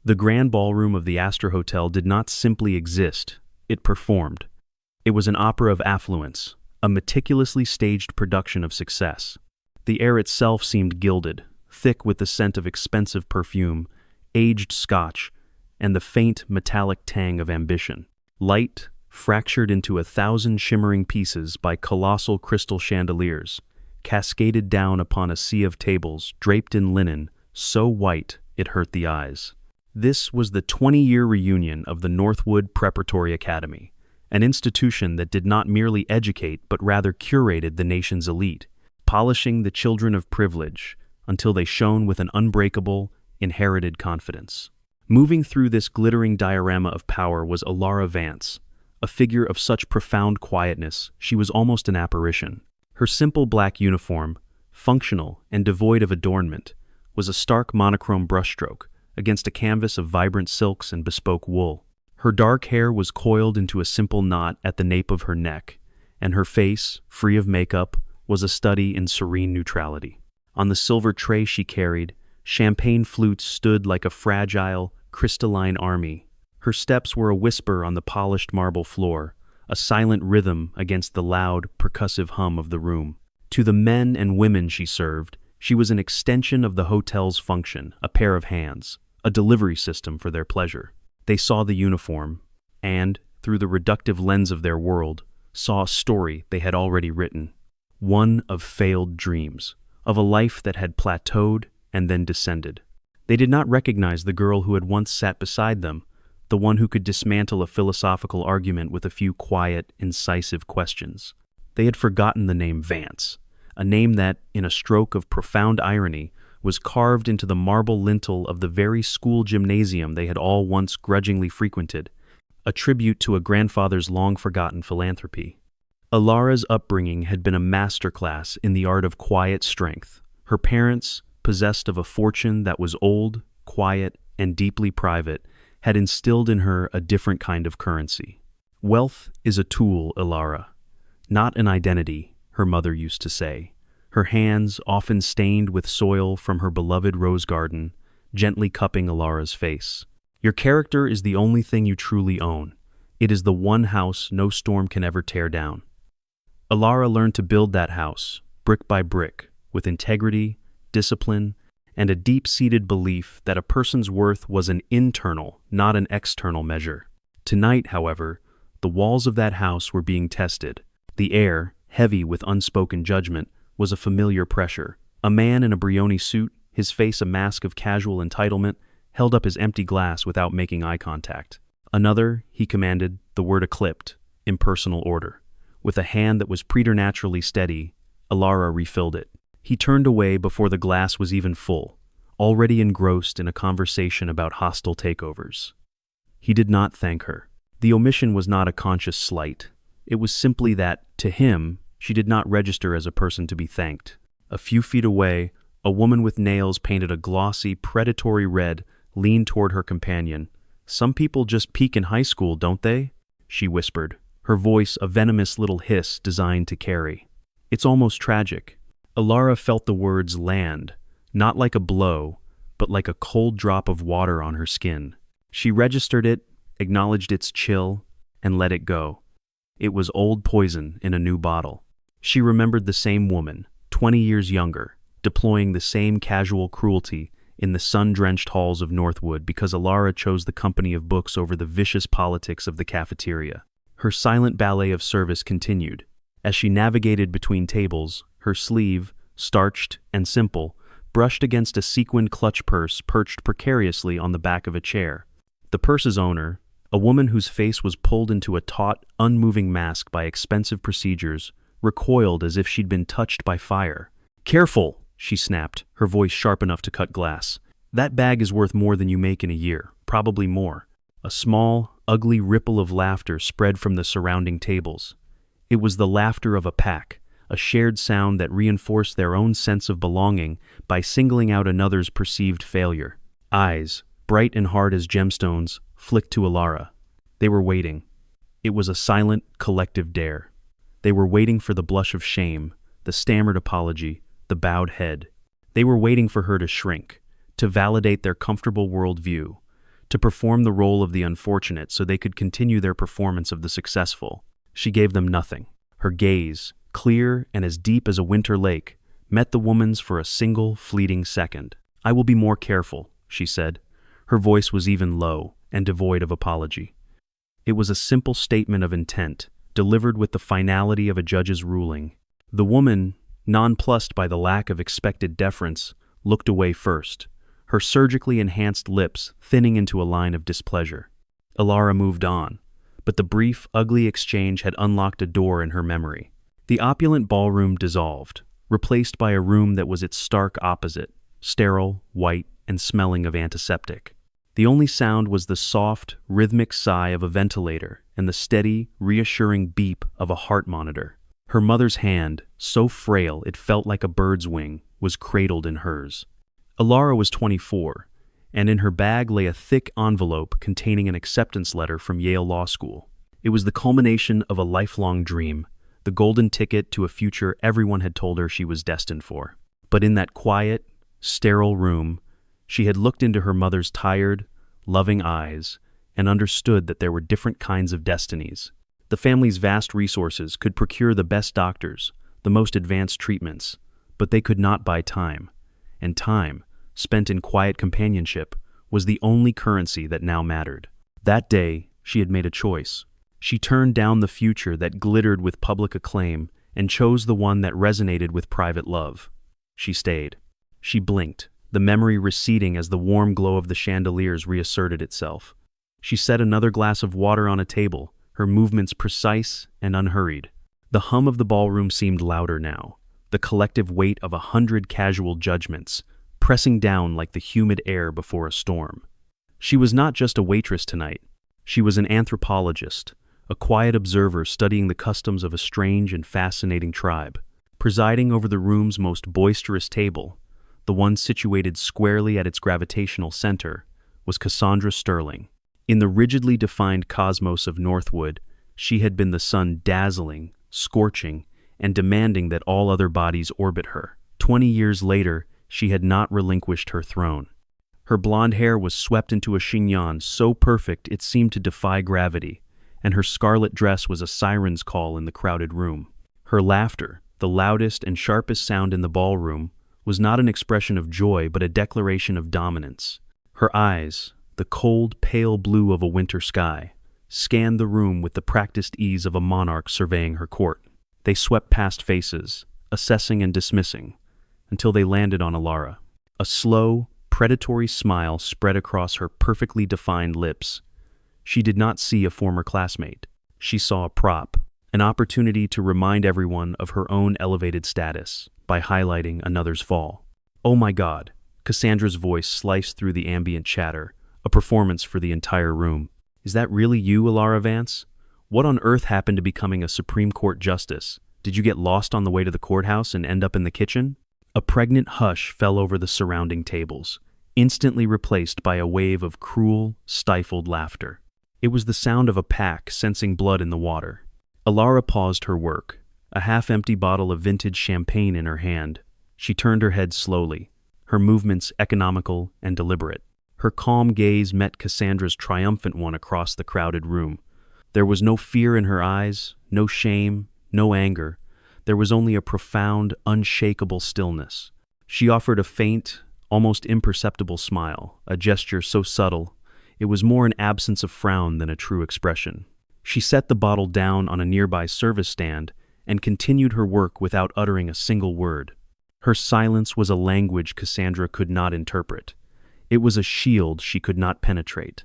The grand ballroom of the Astor Hotel did not simply exist, it performed. It was an opera of affluence, a meticulously staged production of success. The air itself seemed gilded, thick with the scent of expensive perfume, aged scotch, and the faint metallic tang of ambition. Light, fractured into 1,000 shimmering pieces by colossal crystal chandeliers, cascaded down upon a sea of tables draped in linen so white it hurt the eyes. This was the 20-year reunion of the Northwood Preparatory Academy, an institution that did not merely educate but rather curated the nation's elite, polishing the children of privilege until they shone with an unbreakable, inherited confidence. Moving through this glittering diorama of power was Alara Vance, a figure of such profound quietness she was almost an apparition. Her simple black uniform, functional and devoid of adornment, was a stark monochrome brushstroke against a canvas of vibrant silks and bespoke wool. Her dark hair was coiled into a simple knot at the nape of her neck, and her face, free of makeup, was a study in serene neutrality. On the silver tray she carried, champagne flutes stood like a fragile, crystalline army. Her steps were a whisper on the polished marble floor, a silent rhythm against the loud, percussive hum of the room. To the men and women she served, she was an extension of the hotel's function, a pair of hands, a delivery system for their pleasure. They saw the uniform, and, through the reductive lens of their world, saw a story they had already written. One of failed dreams, of a life that had plateaued and then descended. They did not recognize the girl who had once sat beside them, the one who could dismantle a philosophical argument with a few quiet, incisive questions. They had forgotten the name Vance, a name that, in a stroke of profound irony, was carved into the marble lintel of the very school gymnasium they had all once grudgingly frequented, a tribute to a grandfather's long-forgotten philanthropy. Alara's upbringing had been a masterclass in the art of quiet strength. Her parents, possessed of a fortune that was old, quiet, and deeply private, had instilled in her a different kind of currency. Wealth is a tool, Alara, not an identity, her mother used to say, her hands often stained with soil from her beloved rose garden, gently cupping Alara's face. Your character is the only thing you truly own. It is the one house no storm can ever tear down. Alara learned to build that house, brick by brick, with integrity, discipline, and a deep-seated belief that a person's worth was an internal, not an external measure. Tonight, however, the walls of that house were being tested. The air, heavy with unspoken judgment, was a familiar pressure. A man in a Brioni suit, his face a mask of casual entitlement, held up his empty glass without making eye contact. Another, he commanded, the word eclipsed, impersonal order. With a hand that was preternaturally steady, Alara refilled it. He turned away before the glass was even full, already engrossed in a conversation about hostile takeovers. He did not thank her. The omission was not a conscious slight. It was simply that, to him, she did not register as a person to be thanked. A few feet away, a woman with nails painted a glossy, predatory red leaned toward her companion. "Some people just peak in high school, don't they?" she whispered, her voice a venomous little hiss designed to carry. It's almost tragic. Alara felt the words land, not like a blow, but like a cold drop of water on her skin. She registered it, acknowledged its chill, and let it go. It was old poison in a new bottle. She remembered the same woman, 20 years younger, deploying the same casual cruelty in the sun-drenched halls of Northwood because Alara chose the company of books over the vicious politics of the cafeteria. Her silent ballet of service continued. As she navigated between tables, her sleeve, starched and simple, brushed against a sequined clutch purse perched precariously on the back of a chair. The purse's owner, a woman whose face was pulled into a taut, unmoving mask by expensive procedures, recoiled as if she'd been touched by fire. "Careful!" she snapped, her voice sharp enough to cut glass. "That bag is worth more than you make in a year, probably more." A small, ugly ripple of laughter spread from the surrounding tables. It was the laughter of a pack, a shared sound that reinforced their own sense of belonging by singling out another's perceived failure. Eyes, bright and hard as gemstones, flicked to Alara. They were waiting. It was a silent, collective dare. They were waiting for the blush of shame, the stammered apology, the bowed head. They were waiting for her to shrink, to validate their comfortable worldview, to perform the role of the unfortunate so they could continue their performance of the successful. She gave them nothing. Her gaze, clear and as deep as a winter lake, met the woman's for a single, fleeting second. "I will be more careful," she said. Her voice was even low and devoid of apology. It was a simple statement of intent, delivered with the finality of a judge's ruling. The woman, nonplussed by the lack of expected deference, looked away first, her surgically enhanced lips thinning into a line of displeasure. Alara moved on, but the brief, ugly exchange had unlocked a door in her memory. The opulent ballroom dissolved, replaced by a room that was its stark opposite, sterile, white, and smelling of antiseptic. The only sound was the soft, rhythmic sigh of a ventilator and the steady, reassuring beep of a heart monitor. Her mother's hand, so frail it felt like a bird's wing, was cradled in hers. Alara was 24, and in her bag lay a thick envelope containing an acceptance letter from Yale Law School. It was the culmination of a lifelong dream, the golden ticket to a future everyone had told her she was destined for. But in that quiet, sterile room, she had looked into her mother's tired, loving eyes and understood that there were different kinds of destinies. The family's vast resources could procure the best doctors, the most advanced treatments, but they could not buy time. And time, spent in quiet companionship, was the only currency that now mattered. That day, she had made a choice. She turned down the future that glittered with public acclaim and chose the one that resonated with private love. She stayed. She blinked, the memory receding as the warm glow of the chandeliers reasserted itself. She set another glass of water on a table, her movements precise and unhurried. The hum of the ballroom seemed louder now, the collective weight of 100 casual judgments, pressing down like the humid air before a storm. She was not just a waitress tonight. She was an anthropologist, a quiet observer studying the customs of a strange and fascinating tribe. Presiding over the room's most boisterous table, the one situated squarely at its gravitational center, was Cassandra Sterling. In the rigidly defined cosmos of Northwood, she had been the sun dazzling, scorching, and demanding that all other bodies orbit her. 20 years later, she had not relinquished her throne. Her blonde hair was swept into a chignon so perfect it seemed to defy gravity, and her scarlet dress was a siren's call in the crowded room. Her laughter, the loudest and sharpest sound in the ballroom, was not an expression of joy but a declaration of dominance. Her eyes, the cold, pale blue of a winter sky, scanned the room with the practiced ease of a monarch surveying her court. They swept past faces, assessing and dismissing, until they landed on Alara. A slow, predatory smile spread across her perfectly defined lips. She did not see a former classmate. She saw a prop, an opportunity to remind everyone of her own elevated status by highlighting another's fall. "Oh my God," Cassandra's voice sliced through the ambient chatter, a performance for the entire room. "Is that really you, Alara Vance? What on earth happened to becoming a Supreme Court justice? Did you get lost on the way to the courthouse and end up in the kitchen?" A pregnant hush fell over the surrounding tables, instantly replaced by a wave of cruel, stifled laughter. It was the sound of a pack sensing blood in the water. Alara paused her work, a half-empty bottle of vintage champagne in her hand. She turned her head slowly, her movements economical and deliberate. Her calm gaze met Cassandra's triumphant one across the crowded room. There was no fear in her eyes, no shame, no anger. There was only a profound, unshakable stillness. She offered a faint, almost imperceptible smile, a gesture so subtle, it was more an absence of frown than a true expression. She set the bottle down on a nearby service stand and continued her work without uttering a single word. Her silence was a language Cassandra could not interpret. It was a shield she could not penetrate.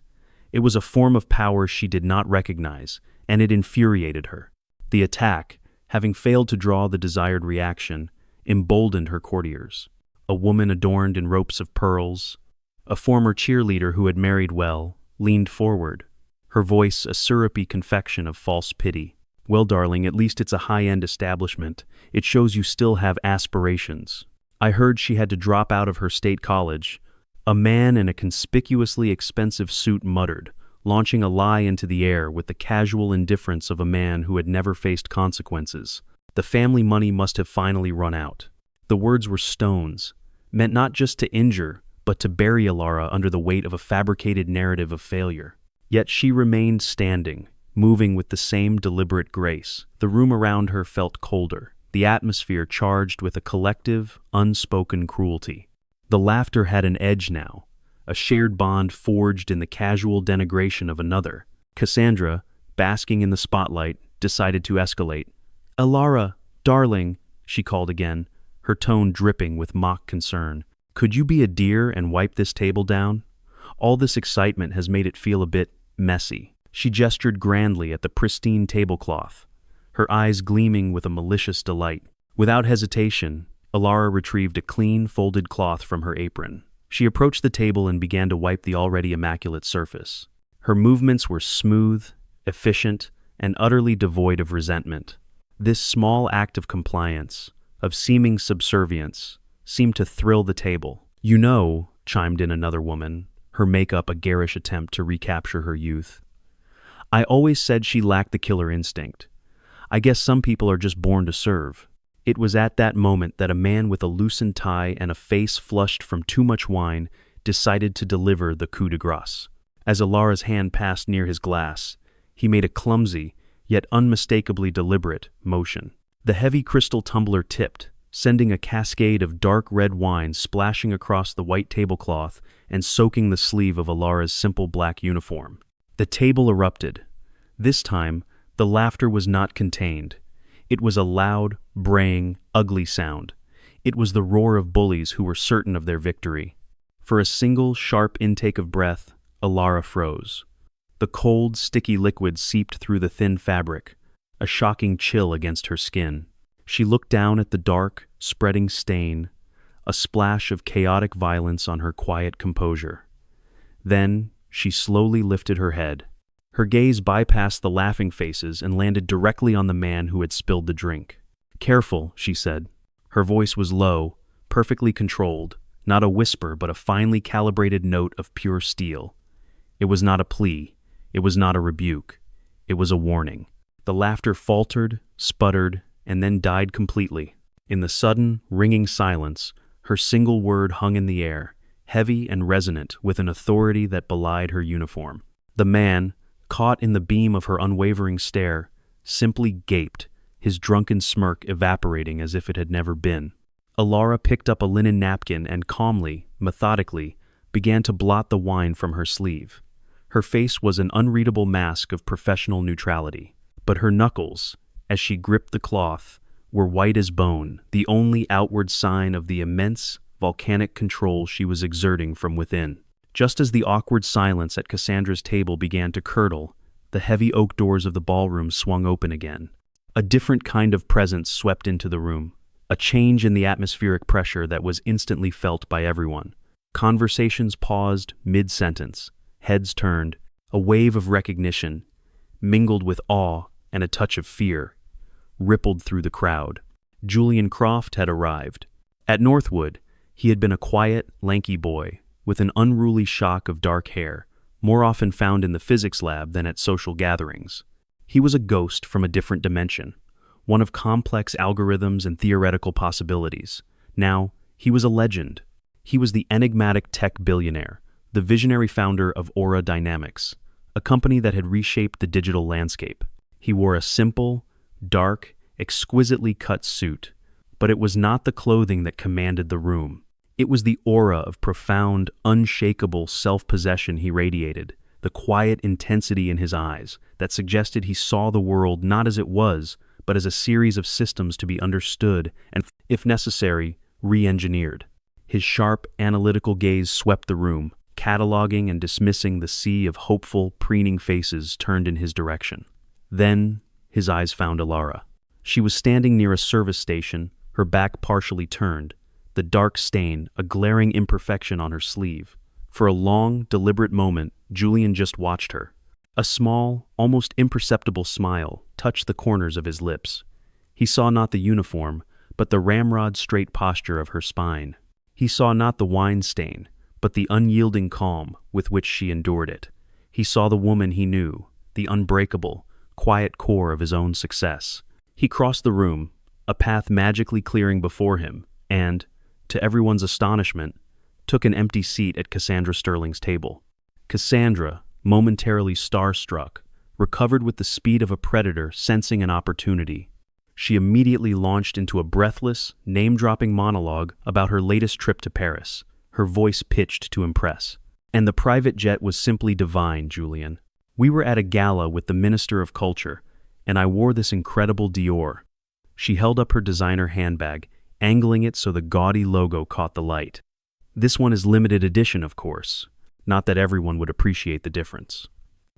It was a form of power she did not recognize, and it infuriated her. The attack, having failed to draw the desired reaction, emboldened her courtiers. A woman adorned in ropes of pearls, a former cheerleader who had married well, leaned forward, her voice a syrupy confection of false pity. "Well, darling, at least it's a high-end establishment. It shows you still have aspirations." I heard she had to drop out of her state college. A man in a conspicuously expensive suit muttered, launching a lie into the air with the casual indifference of a man who had never faced consequences. The family money must have finally run out. The words were stones, meant not just to injure, but to bury Alara under the weight of a fabricated narrative of failure. Yet she remained standing, moving with the same deliberate grace. The room around her felt colder, the atmosphere charged with a collective, unspoken cruelty. The laughter had an edge now, a shared bond forged in the casual denigration of another. Cassandra, basking in the spotlight, decided to escalate. "Alara, darling," she called again, her tone dripping with mock concern. "Could you be a dear and wipe this table down? All this excitement has made it feel a bit messy." She gestured grandly at the pristine tablecloth, her eyes gleaming with a malicious delight. Without hesitation, Alara retrieved a clean, folded cloth from her apron. She approached the table and began to wipe the already immaculate surface. Her movements were smooth, efficient, and utterly devoid of resentment. This small act of compliance, of seeming subservience, seemed to thrill the table. "You know," chimed in another woman, her makeup a garish attempt to recapture her youth, "I always said she lacked the killer instinct. I guess some people are just born to serve." It was at that moment that a man with a loosened tie and a face flushed from too much wine decided to deliver the coup de grace. As Alara's hand passed near his glass, he made a clumsy, yet unmistakably deliberate, motion. The heavy crystal tumbler tipped, sending a cascade of dark red wine splashing across the white tablecloth and soaking the sleeve of Alara's simple black uniform. The table erupted. This time, the laughter was not contained. It was a loud, braying, ugly sound. It was the roar of bullies who were certain of their victory. For a single, sharp intake of breath, Alara froze. The cold, sticky liquid seeped through the thin fabric, a shocking chill against her skin. She looked down at the dark, spreading stain, a splash of chaotic violence on her quiet composure. Then, she slowly lifted her head. Her gaze bypassed the laughing faces and landed directly on the man who had spilled the drink. "Careful," she said. Her voice was low, perfectly controlled, not a whisper but a finely calibrated note of pure steel. It was not a plea. It was not a rebuke. It was a warning. The laughter faltered, sputtered, and then died completely. In the sudden, ringing silence, her single word hung in the air, heavy and resonant with an authority that belied her uniform. The man, caught in the beam of her unwavering stare, simply gaped, his drunken smirk evaporating as if it had never been. Alara picked up a linen napkin and calmly, methodically, began to blot the wine from her sleeve. Her face was an unreadable mask of professional neutrality, but her knuckles, as she gripped the cloth, were white as bone, the only outward sign of the immense, volcanic control she was exerting from within. Just as the awkward silence at Cassandra's table began to curdle, the heavy oak doors of the ballroom swung open again. A different kind of presence swept into the room, a change in the atmospheric pressure that was instantly felt by everyone. Conversations paused mid-sentence, heads turned, a wave of recognition, mingled with awe and a touch of fear, rippled through the crowd. Julian Croft had arrived. At Northwood, he had been a quiet, lanky boy, with an unruly shock of dark hair, more often found in the physics lab than at social gatherings. He was a ghost from a different dimension, one of complex algorithms and theoretical possibilities. Now, he was a legend. He was the enigmatic tech billionaire, the visionary founder of Aura Dynamics, a company that had reshaped the digital landscape. He wore a simple, dark, exquisitely cut suit, but it was not the clothing that commanded the room. It was the aura of profound, unshakable self-possession he radiated, the quiet intensity in his eyes that suggested he saw the world not as it was, but as a series of systems to be understood and, if necessary, re-engineered. His sharp, analytical gaze swept the room, cataloging and dismissing the sea of hopeful, preening faces turned in his direction. Then, his eyes found Alara. She was standing near a service station, her back partially turned, the dark stain a glaring imperfection on her sleeve. For a long, deliberate moment, Julian just watched her. A small, almost imperceptible smile touched the corners of his lips. He saw not the uniform, but the ramrod-straight posture of her spine. He saw not the wine stain, but the unyielding calm with which she endured it. He saw the woman he knew, the unbreakable, quiet core of his own success. He crossed the room, a path magically clearing before him, and, to everyone's astonishment, took an empty seat at Cassandra Sterling's table. Cassandra, momentarily starstruck, recovered with the speed of a predator sensing an opportunity. She immediately launched into a breathless, name-dropping monologue about her latest trip to Paris, her voice pitched to impress. And the private jet was simply divine, Julian. We were at a gala with the Minister of Culture, and I wore this incredible Dior. She held up her designer handbag, angling it so the gaudy logo caught the light. This one is limited edition, of course. Not that everyone would appreciate the difference.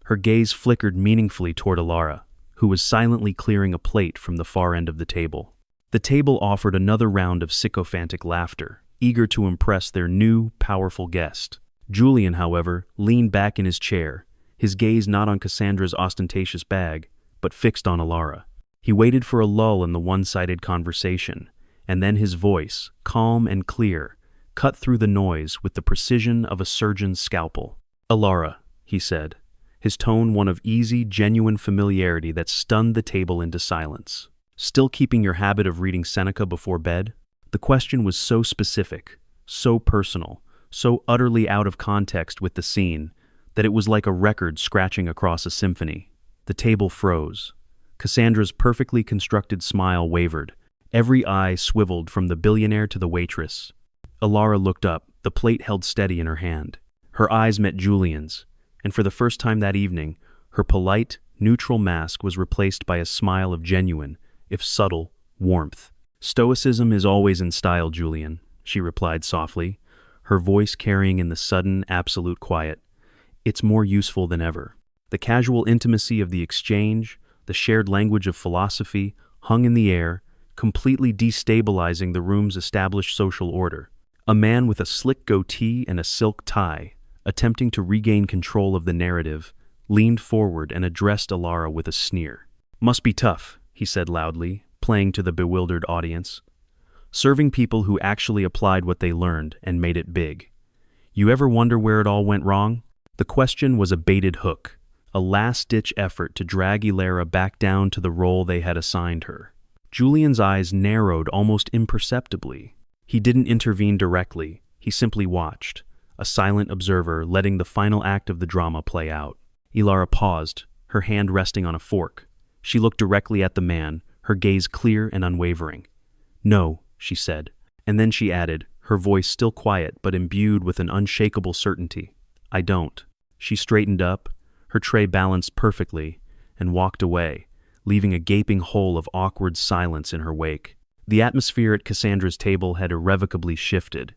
Her gaze flickered meaningfully toward Alara, who was silently clearing a plate from the far end of the table. The table offered another round of sycophantic laughter, eager to impress their new, powerful guest. Julian, however, leaned back in his chair, his gaze not on Cassandra's ostentatious bag, but fixed on Alara. He waited for a lull in the one-sided conversation, and then his voice, calm and clear, cut through the noise with the precision of a surgeon's scalpel. "Alara," he said, his tone one of easy, genuine familiarity that stunned the table into silence. "Still keeping your habit of reading Seneca before bed?" The question was so specific, so personal, so utterly out of context with the scene, that it was like a record scratching across a symphony. The table froze. Cassandra's perfectly constructed smile wavered. Every eye swiveled from the billionaire to the waitress. Alara looked up, the plate held steady in her hand. Her eyes met Julian's, and for the first time that evening, her polite, neutral mask was replaced by a smile of genuine, if subtle, warmth. "Stoicism is always in style, Julian," she replied softly, her voice carrying in the sudden, absolute quiet. "It's more useful than ever." The casual intimacy of the exchange, the shared language of philosophy, hung in the air, completely destabilizing the room's established social order. A man with a slick goatee and a silk tie, attempting to regain control of the narrative, leaned forward and addressed Alara with a sneer. "Must be tough," he said loudly, playing to the bewildered audience. "Serving people who actually applied what they learned and made it big. You ever wonder where it all went wrong?" The question was a baited hook, a last-ditch effort to drag Alara back down to the role they had assigned her. Julian's eyes narrowed almost imperceptibly. He didn't intervene directly, he simply watched, a silent observer letting the final act of the drama play out. Alara paused, her hand resting on a fork. She looked directly at the man, her gaze clear and unwavering. "No," she said, and then she added, her voice still quiet but imbued with an unshakable certainty. "I don't." She straightened up, her tray balanced perfectly, and walked away, leaving a gaping hole of awkward silence in her wake. The atmosphere at Cassandra's table had irrevocably shifted.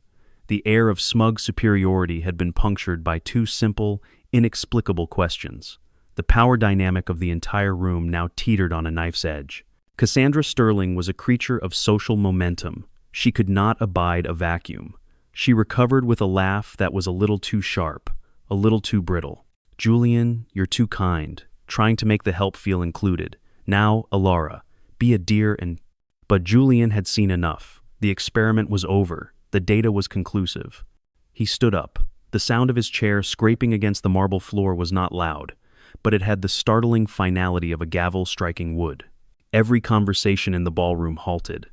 The air of smug superiority had been punctured by two simple, inexplicable questions. The power dynamic of the entire room now teetered on a knife's edge. Cassandra Sterling was a creature of social momentum. She could not abide a vacuum. She recovered with a laugh that was a little too sharp, a little too brittle. "Julian, you're too kind," trying to make the help feel included. "Now, Alara, be a dear and—" But Julian had seen enough. The experiment was over. The data was conclusive. He stood up. The sound of his chair scraping against the marble floor was not loud, but it had the startling finality of a gavel striking wood. Every conversation in the ballroom halted.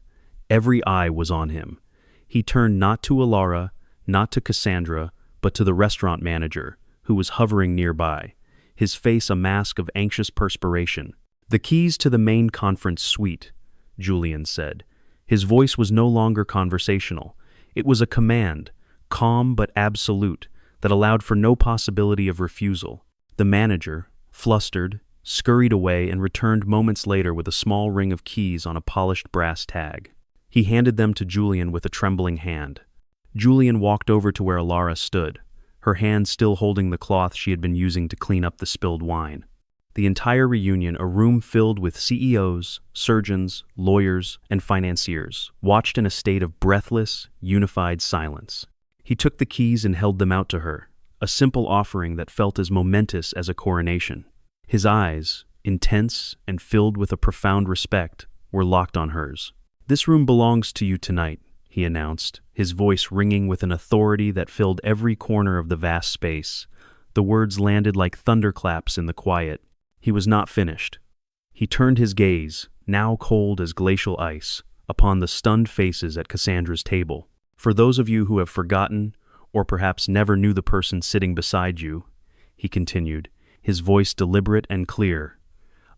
Every eye was on him. He turned not to Alara, not to Cassandra, but to the restaurant manager, who was hovering nearby, his face a mask of anxious perspiration. "The keys to the main conference suite," Julian said. His voice was no longer conversational. It was a command, calm but absolute, that allowed for no possibility of refusal. The manager, flustered, scurried away and returned moments later with a small ring of keys on a polished brass tag. He handed them to Julian with a trembling hand. Julian walked over to where Alara stood, her hand still holding the cloth she had been using to clean up the spilled wine. The entire reunion, a room filled with CEOs, surgeons, lawyers, and financiers, watched in a state of breathless, unified silence. He took the keys and held them out to her, a simple offering that felt as momentous as a coronation. His eyes, intense and filled with a profound respect, were locked on hers. "This room belongs to you tonight," he announced, his voice ringing with an authority that filled every corner of the vast space. The words landed like thunderclaps in the quiet. He was not finished. He turned his gaze, now cold as glacial ice, upon the stunned faces at Cassandra's table. "For those of you who have forgotten or perhaps never knew the person sitting beside you, he continued, his voice deliberate and clear.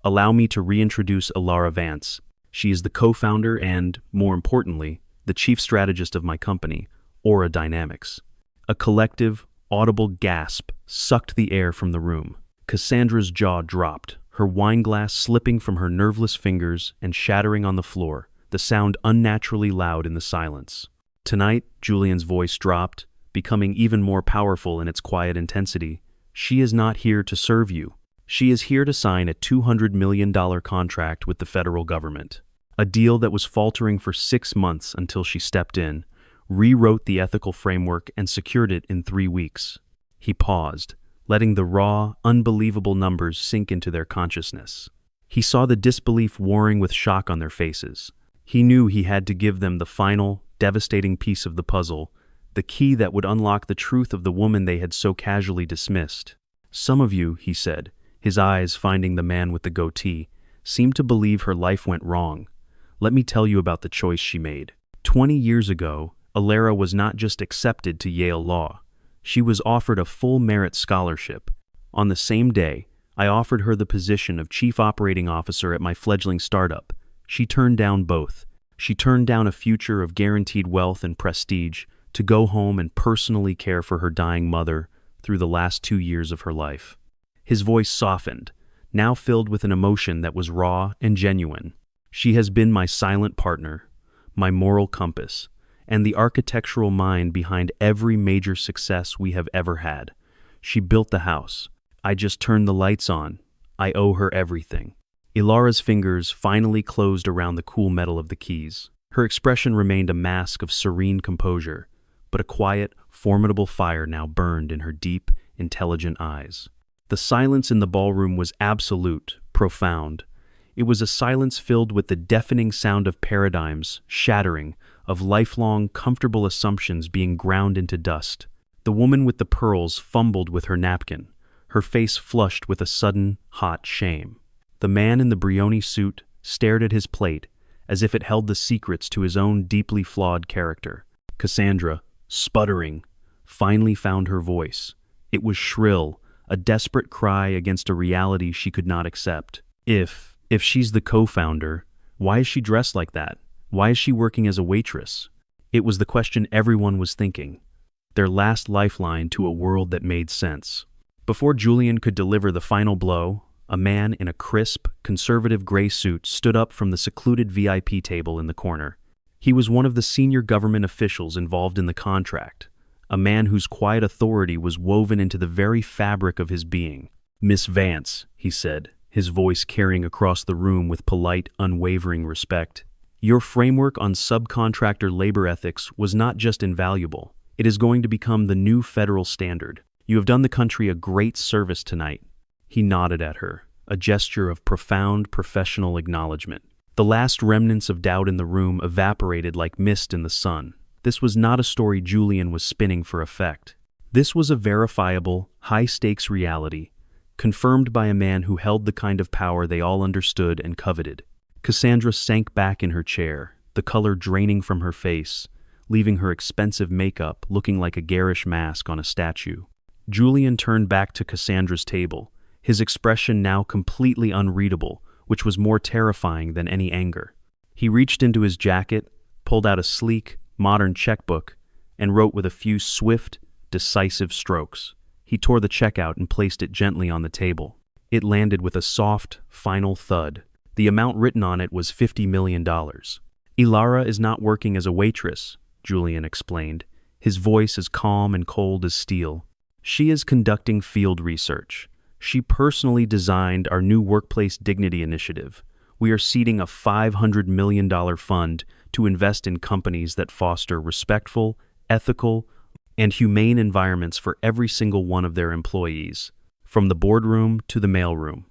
Allow me to reintroduce Ilara Vance. She is the co-founder and, more importantly, the chief strategist of my company, Aura Dynamics. A collective, audible gasp sucked the air from the room. Cassandra's jaw dropped, her wineglass slipping from her nerveless fingers and shattering on the floor, the sound unnaturally loud in the silence. Tonight, Julian's voice dropped, becoming even more powerful in its quiet intensity. She is not here to serve you. She is here to sign a $200 million contract with the federal government. A deal that was faltering for 6 months until she stepped in, rewrote the ethical framework and secured it in 3 weeks. He paused, letting the raw, unbelievable numbers sink into their consciousness. He saw the disbelief warring with shock on their faces. He knew he had to give them the final, devastating piece of the puzzle, the key that would unlock the truth of the woman they had so casually dismissed. Some of you, he said, his eyes finding the man with the goatee, seem to believe her life went wrong. Let me tell you about the choice she made. 20 years ago, Ilara was not just accepted to Yale Law. She was offered a full merit scholarship. On the same day, I offered her the position of chief operating officer at my fledgling startup. She turned down both. She turned down a future of guaranteed wealth and prestige to go home and personally care for her dying mother through the last 2 years of her life. His voice softened, now filled with an emotion that was raw and genuine. She has been my silent partner, my moral compass, and the architectural mind behind every major success we have ever had. She built the house. I just turned the lights on. I owe her everything. Ilara's fingers finally closed around the cool metal of the keys. Her expression remained a mask of serene composure, but a quiet, formidable fire now burned in her deep, intelligent eyes. The silence in the ballroom was absolute, profound. It was a silence filled with the deafening sound of paradigms shattering, of lifelong, comfortable assumptions being ground into dust. The woman with the pearls fumbled with her napkin, her face flushed with a sudden, hot shame. The man in the Brioni suit stared at his plate as if it held the secrets to his own deeply flawed character. Cassandra, sputtering, finally found her voice. It was shrill, a desperate cry against a reality she could not accept. If she's the co-founder, why is she dressed like that? Why is she working as a waitress? It was the question everyone was thinking, their last lifeline to a world that made sense. Before Julian could deliver the final blow, a man in a crisp, conservative gray suit stood up from the secluded VIP table in the corner. He was one of the senior government officials involved in the contract, a man whose quiet authority was woven into the very fabric of his being. "Miss Vance," he said, his voice carrying across the room with polite, unwavering respect. "Your framework on subcontractor labor ethics was not just invaluable. It is going to become the new federal standard. You have done the country a great service tonight." He nodded at her, a gesture of profound professional acknowledgement. The last remnants of doubt in the room evaporated like mist in the sun. This was not a story Julian was spinning for effect. This was a verifiable, high-stakes reality, confirmed by a man who held the kind of power they all understood and coveted. Cassandra sank back in her chair, the color draining from her face, leaving her expensive makeup looking like a garish mask on a statue. Julian turned back to Cassandra's table, his expression now completely unreadable, which was more terrifying than any anger. He reached into his jacket, pulled out a sleek, modern checkbook, and wrote with a few swift, decisive strokes. He tore the check out and placed it gently on the table. It landed with a soft, final thud. The amount written on it was $50 million. "Ilara is not working as a waitress," Julian explained, his voice as calm and cold as steel. "She is conducting field research. She personally designed our new Workplace Dignity Initiative. We are seeding a $500 million fund to invest in companies that foster respectful, ethical, and humane environments for every single one of their employees, from the boardroom to the mailroom."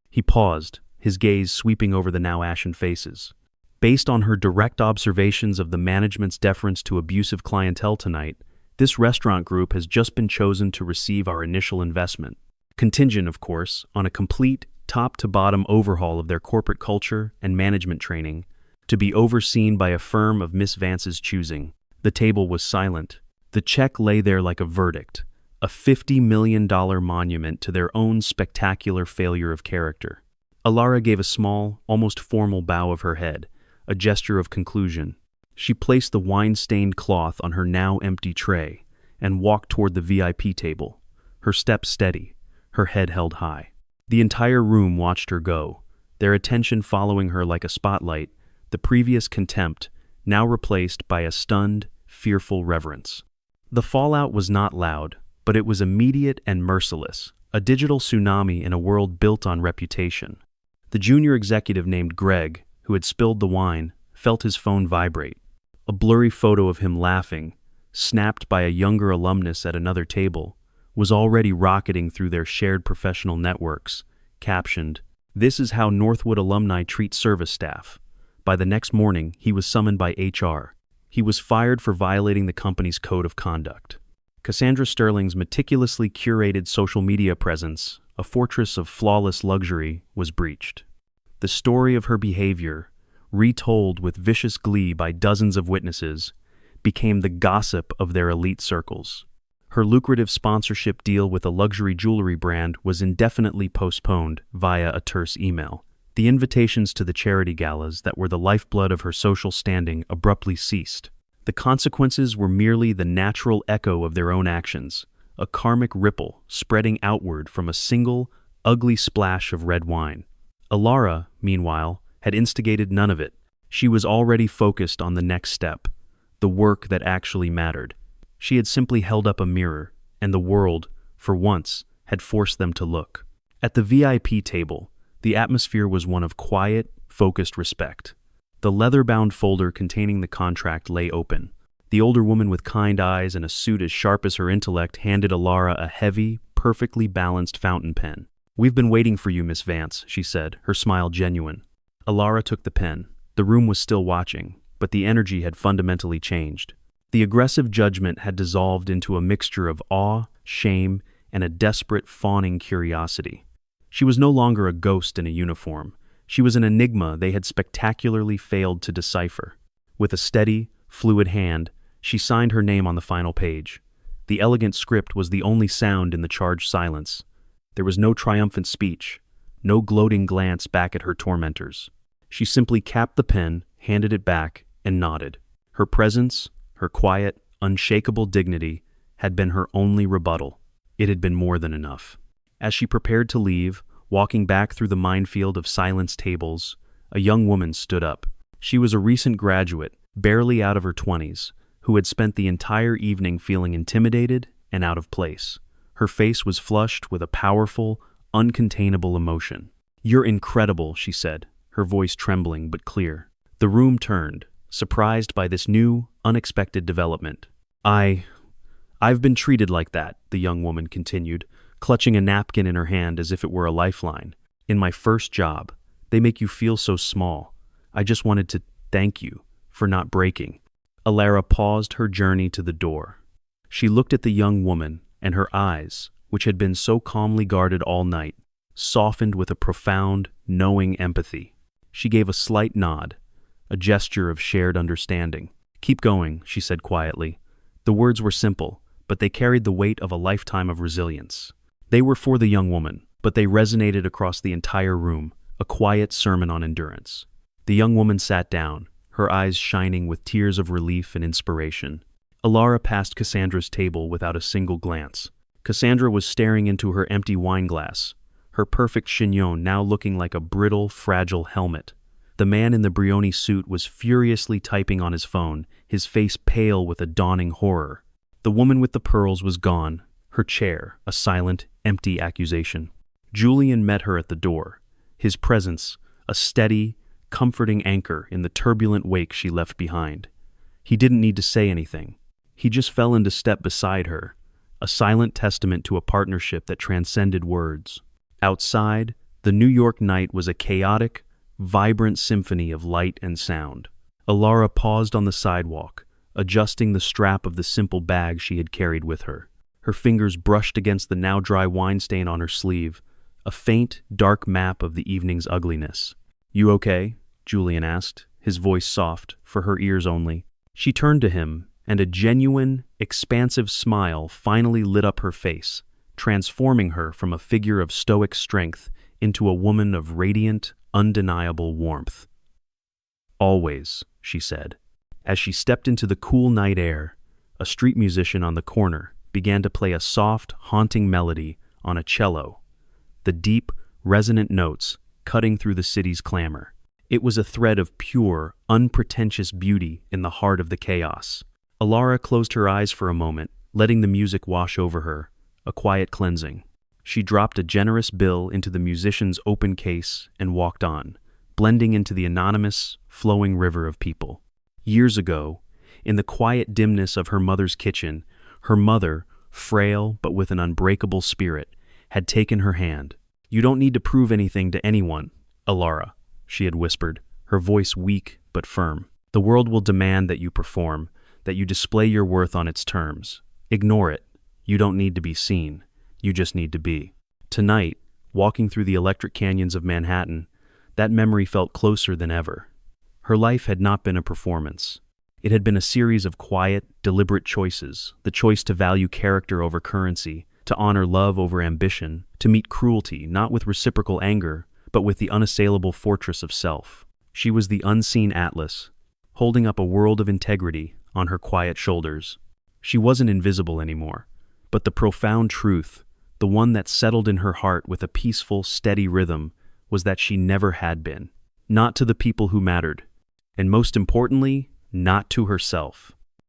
He paused, his gaze sweeping over the now ashen faces. "Based on her direct observations of the management's deference to abusive clientele tonight, this restaurant group has just been chosen to receive our initial investment. Contingent, of course, on a complete, top-to-bottom overhaul of their corporate culture and management training, to be overseen by a firm of Miss Vance's choosing." The table was silent. The check lay there like a verdict, a $50 million monument to their own spectacular failure of character. Alara gave a small, almost formal bow of her head, a gesture of conclusion. She placed the wine-stained cloth on her now empty tray and walked toward the VIP table, her steps steady, her head held high. The entire room watched her go, their attention following her like a spotlight, the previous contempt now replaced by a stunned, fearful reverence. The fallout was not loud, but it was immediate and merciless, a digital tsunami in a world built on reputation. The junior executive named Greg, who had spilled the wine, felt his phone vibrate. A blurry photo of him laughing, snapped by a younger alumnus at another table, was already rocketing through their shared professional networks, captioned, "This is how Northwood alumni treat service staff." By the next morning, he was summoned by HR. He was fired for violating the company's code of conduct. Cassandra Sterling's meticulously curated social media presence, a fortress of flawless luxury, was breached. The story of her behavior, retold with vicious glee by dozens of witnesses, became the gossip of their elite circles. Her lucrative sponsorship deal with a luxury jewelry brand was indefinitely postponed via a terse email. The invitations to the charity galas that were the lifeblood of her social standing abruptly ceased. The consequences were merely the natural echo of their own actions, a karmic ripple spreading outward from a single, ugly splash of red wine. Alara, meanwhile, had instigated none of it. She was already focused on the next step, the work that actually mattered. She had simply held up a mirror, and the world, for once, had forced them to look. At the VIP table, the atmosphere was one of quiet, focused respect. The leather-bound folder containing the contract lay open. The older woman with kind eyes and a suit as sharp as her intellect handed Alara a heavy, perfectly balanced fountain pen. "We've been waiting for you, Miss Vance," she said, her smile genuine. Alara took the pen. The room was still watching, but the energy had fundamentally changed. The aggressive judgment had dissolved into a mixture of awe, shame, and a desperate, fawning curiosity. She was no longer a ghost in a uniform. She was an enigma they had spectacularly failed to decipher. With a steady, fluid hand, she signed her name on the final page. The elegant script was the only sound in the charged silence. There was no triumphant speech, no gloating glance back at her tormentors. She simply capped the pen, handed it back, and nodded. Her presence, her quiet, unshakable dignity, had been her only rebuttal. It had been more than enough. As she prepared to leave, walking back through the minefield of silenced tables, a young woman stood up. She was a recent graduate, barely out of her 20s, who had spent the entire evening feeling intimidated and out of place. Her face was flushed with a powerful, uncontainable emotion. "You're incredible," she said, her voice trembling but clear. The room turned, surprised by this new, unexpected development. I've been treated like that," the young woman continued, clutching a napkin in her hand as if it were a lifeline. "In my first job. They make you feel so small. I just wanted to thank you for not breaking." Alara paused her journey to the door. She looked at the young woman, and her eyes, which had been so calmly guarded all night, softened with a profound, knowing empathy. She gave a slight nod, a gesture of shared understanding. "Keep going," she said quietly. The words were simple, but they carried the weight of a lifetime of resilience. They were for the young woman, but they resonated across the entire room, a quiet sermon on endurance. The young woman sat down, her eyes shining with tears of relief and inspiration. Alara passed Cassandra's table without a single glance. Cassandra was staring into her empty wine glass, her perfect chignon now looking like a brittle, fragile helmet. The man in the Brioni suit was furiously typing on his phone, his face pale with a dawning horror. The woman with the pearls was gone, her chair a silent, empty accusation. Julian met her at the door, his presence a steady, comforting anchor in the turbulent wake she left behind. He didn't need to say anything. He just fell into step beside her, a silent testament to a partnership that transcended words. Outside, the New York night was a chaotic, vibrant symphony of light and sound. Alara paused on the sidewalk, adjusting the strap of the simple bag she had carried with her. Her fingers brushed against the now dry wine stain on her sleeve, a faint, dark map of the evening's ugliness. "You okay?" Julian asked, his voice soft, for her ears only. She turned to him, and a genuine, expansive smile finally lit up her face, transforming her from a figure of stoic strength into a woman of radiant, undeniable warmth. "Always," she said. As she stepped into the cool night air, a street musician on the corner began to play a soft, haunting melody on a cello, the deep, resonant notes cutting through the city's clamor. It was a thread of pure, unpretentious beauty in the heart of the chaos. Alara closed her eyes for a moment, letting the music wash over her, a quiet cleansing. She dropped a generous bill into the musician's open case and walked on, blending into the anonymous, flowing river of people. Years ago, in the quiet dimness of her mother's kitchen, her mother, frail but with an unbreakable spirit, had taken her hand. "You don't need to prove anything to anyone, Alara," she had whispered, her voice weak but firm. "The world will demand that you perform, that you display your worth on its terms. Ignore it. You don't need to be seen. You just need to be." Tonight, walking through the electric canyons of Manhattan, that memory felt closer than ever. Her life had not been a performance. It had been a series of quiet, deliberate choices, the choice to value character over currency, to honor love over ambition, to meet cruelty not with reciprocal anger, but with the unassailable fortress of self. She was the unseen Atlas, holding up a world of integrity on her quiet shoulders. She wasn't invisible anymore, but the profound truth, the one that settled in her heart with a peaceful, steady rhythm, was that she never had been. Not to the people who mattered, and most importantly, not to herself.